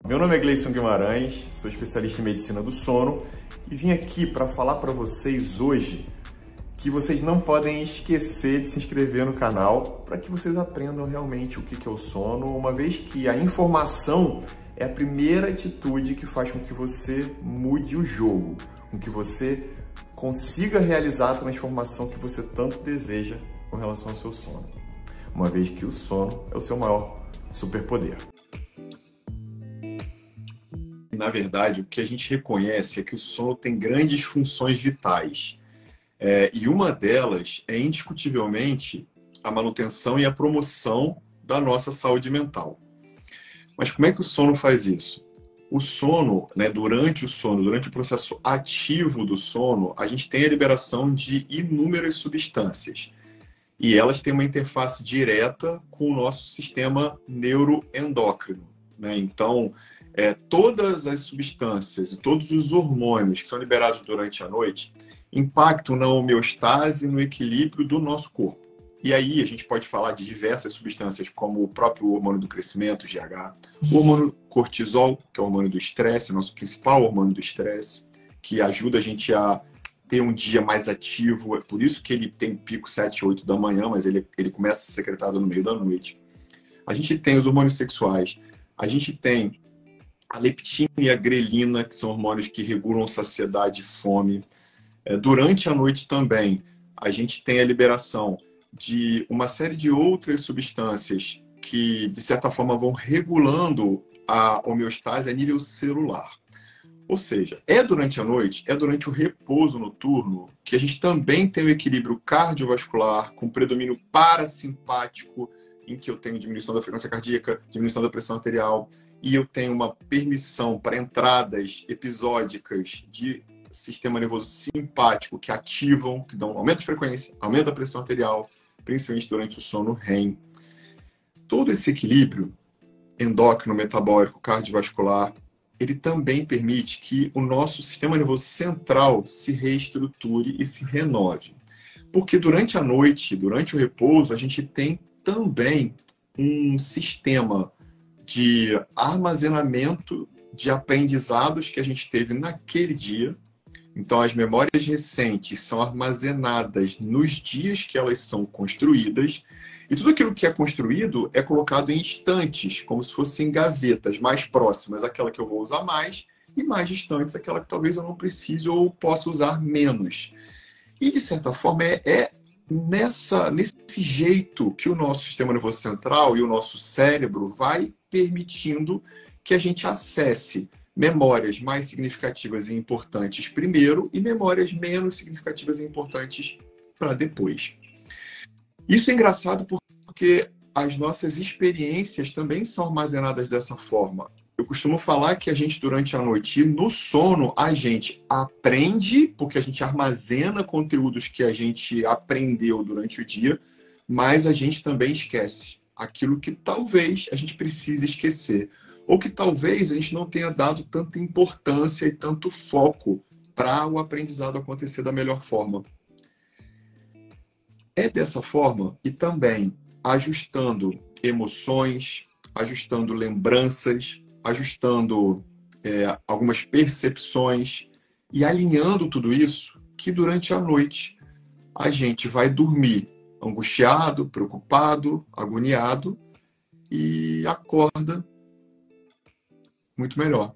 Meu nome é Gleison Guimarães, sou especialista em medicina do sono e vim aqui para falar para vocês hoje que vocês não podem esquecer de se inscrever no canal para que vocês aprendam realmente o que é o sono, uma vez que a informação é a primeira atitude que faz com que você mude o jogo, com que você consiga realizar a transformação que você tanto deseja com relação ao seu sono, uma vez que o sono é o seu maior superpoder. Na verdade, o que a gente reconhece é que o sono tem grandes funções vitais. E uma delas é indiscutivelmente a manutenção e a promoção da nossa saúde mental. Mas como é que o sono faz isso? O sono, durante o processo ativo do sono, a gente tem a liberação de inúmeras substâncias. E elas têm uma interface direta com o nosso sistema neuroendócrino. Então, todas as substâncias e todos os hormônios que são liberados durante a noite impactam na homeostase e no equilíbrio do nosso corpo. E aí a gente pode falar de diversas substâncias, como o próprio hormônio do crescimento, GH, o hormônio cortisol, que é o hormônio do estresse, nosso principal hormônio do estresse, que ajuda a gente a ter um dia mais ativo. É por isso que ele tem pico 7, 8 da manhã, mas ele começa a ser secretado no meio da noite. A gente tem os hormônios sexuais, a gente tem a leptina e a grelina, que são hormônios que regulam saciedade e fome. Durante a noite também, a gente tem a liberação de uma série de outras substâncias que, de certa forma, vão regulando a homeostase a nível celular. Ou seja, durante a noite, durante o repouso noturno, que a gente também tem o equilíbrio cardiovascular com predomínio parasimpático, em que eu tenho diminuição da frequência cardíaca, diminuição da pressão arterial, e eu tenho uma permissão para entradas episódicas de sistema nervoso simpático que ativam, que dão aumento de frequência, aumento da pressão arterial, principalmente durante o sono REM. Todo esse equilíbrio endócrino, metabólico, cardiovascular, ele também permite que o nosso sistema nervoso central se reestruture e se renove. Porque durante a noite, durante o repouso, a gente tem também um sistema de armazenamento de aprendizados que a gente teve naquele dia. Então, as memórias recentes são armazenadas nos dias que elas são construídas, e tudo aquilo que é construído é colocado em estantes, como se fossem gavetas mais próximas àquela que eu vou usar mais, e mais distantes àquela que talvez eu não precise ou possa usar menos. E, de certa forma, nesse jeito que o nosso sistema nervoso central e o nosso cérebro vai permitindo que a gente acesse memórias mais significativas e importantes primeiro e memórias menos significativas e importantes para depois. Isso é engraçado porque as nossas experiências também são armazenadas dessa forma. Eu costumo falar que a gente, durante a noite, no sono, a gente aprende, porque a gente armazena conteúdos que a gente aprendeu durante o dia, mas a gente também esquece aquilo que talvez a gente precise esquecer, ou que talvez a gente não tenha dado tanta importância e tanto foco para o aprendizado acontecer da melhor forma. É dessa forma e também ajustando emoções, ajustando lembranças, ajustando algumas percepções e alinhando tudo isso, que durante a noite a gente vai dormir angustiado, preocupado, agoniado e acorda muito melhor.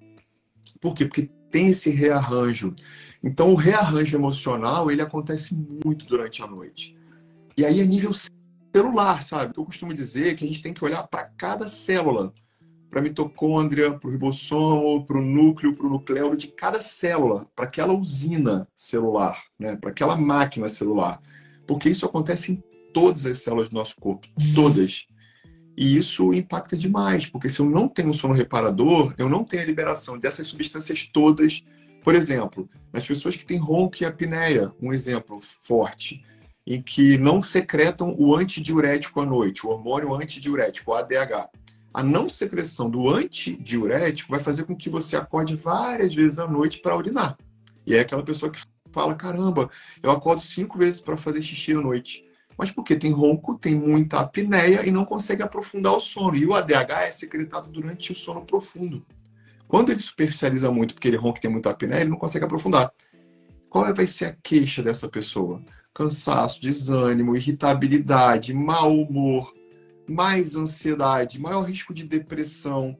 Por quê? Porque tem esse rearranjo. Então, o rearranjo emocional, ele acontece muito durante a noite. E aí, a nível celular, sabe? Eu costumo dizer que a gente tem que olhar para cada célula, para a mitocôndria, para o ribossomo, para o núcleo, para o nucleolo de cada célula, para aquela usina celular, para aquela máquina celular. Porque isso acontece em todas as células do nosso corpo, todas. E isso impacta demais, porque se eu não tenho um sono reparador, eu não tenho a liberação dessas substâncias todas. Por exemplo, nas pessoas que têm ronco e apneia, um exemplo forte, em que não secretam o antidiurético à noite, o hormônio antidiurético, o ADH. A não secreção do antidiurético vai fazer com que você acorde várias vezes à noite para urinar. E é aquela pessoa que fala, caramba, eu acordo 5 vezes para fazer xixi à noite. Mas porque tem ronco, tem muita apneia e não consegue aprofundar o sono. E o ADH é secretado durante o sono profundo. Quando ele superficializa muito, porque ele ronca e tem muita apneia, ele não consegue aprofundar. Qual vai ser a queixa dessa pessoa? Cansaço, desânimo, irritabilidade, mau humor, mais ansiedade, maior risco de depressão.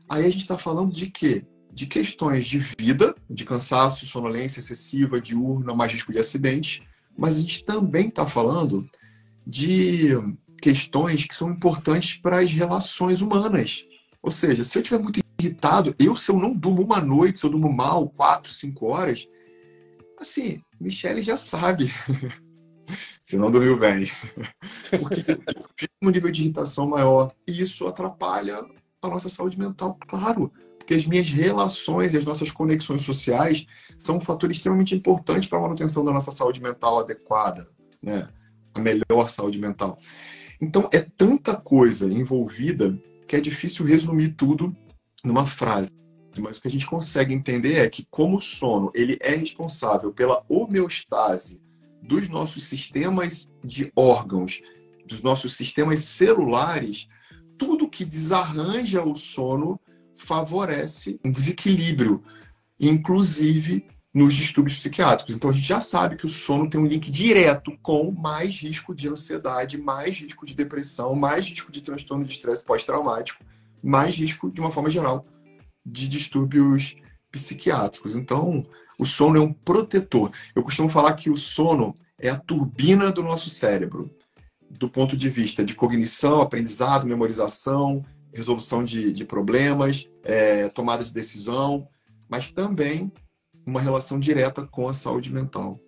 Aí a gente está falando de quê? De questões de vida, de cansaço, sonolência excessiva, diurna, mais risco de acidente, mas a gente também está falando de questões que são importantes para as relações humanas. Ou seja, se eu estiver muito irritado, se eu não durmo uma noite, se eu durmo mal, 4, 5 horas, assim, Michele já sabe se não dormiu bem. Porque eu fico num nível de irritação maior. E isso atrapalha a nossa saúde mental, claro. Porque as minhas relações e as nossas conexões sociais são um fator extremamente importante para a manutenção da nossa saúde mental adequada, né? A melhor saúde mental. Então, é tanta coisa envolvida que é difícil resumir tudo numa frase. Mas o que a gente consegue entender é que, como o sono ele é responsável pela homeostase dos nossos sistemas de órgãos, dos nossos sistemas celulares, tudo que desarranja o sono favorece um desequilíbrio, inclusive nos distúrbios psiquiátricos. Então a gente já sabe que o sono tem um link direto com mais risco de ansiedade, mais risco de depressão, mais risco de transtorno de estresse pós-traumático, mais risco, de uma forma geral, de distúrbios psiquiátricos. Então, o sono é um protetor. Eu costumo falar que o sono é a turbina do nosso cérebro, do ponto de vista de cognição, aprendizado, memorização, resolução de problemas, tomada de decisão, mas também uma relação direta com a saúde mental.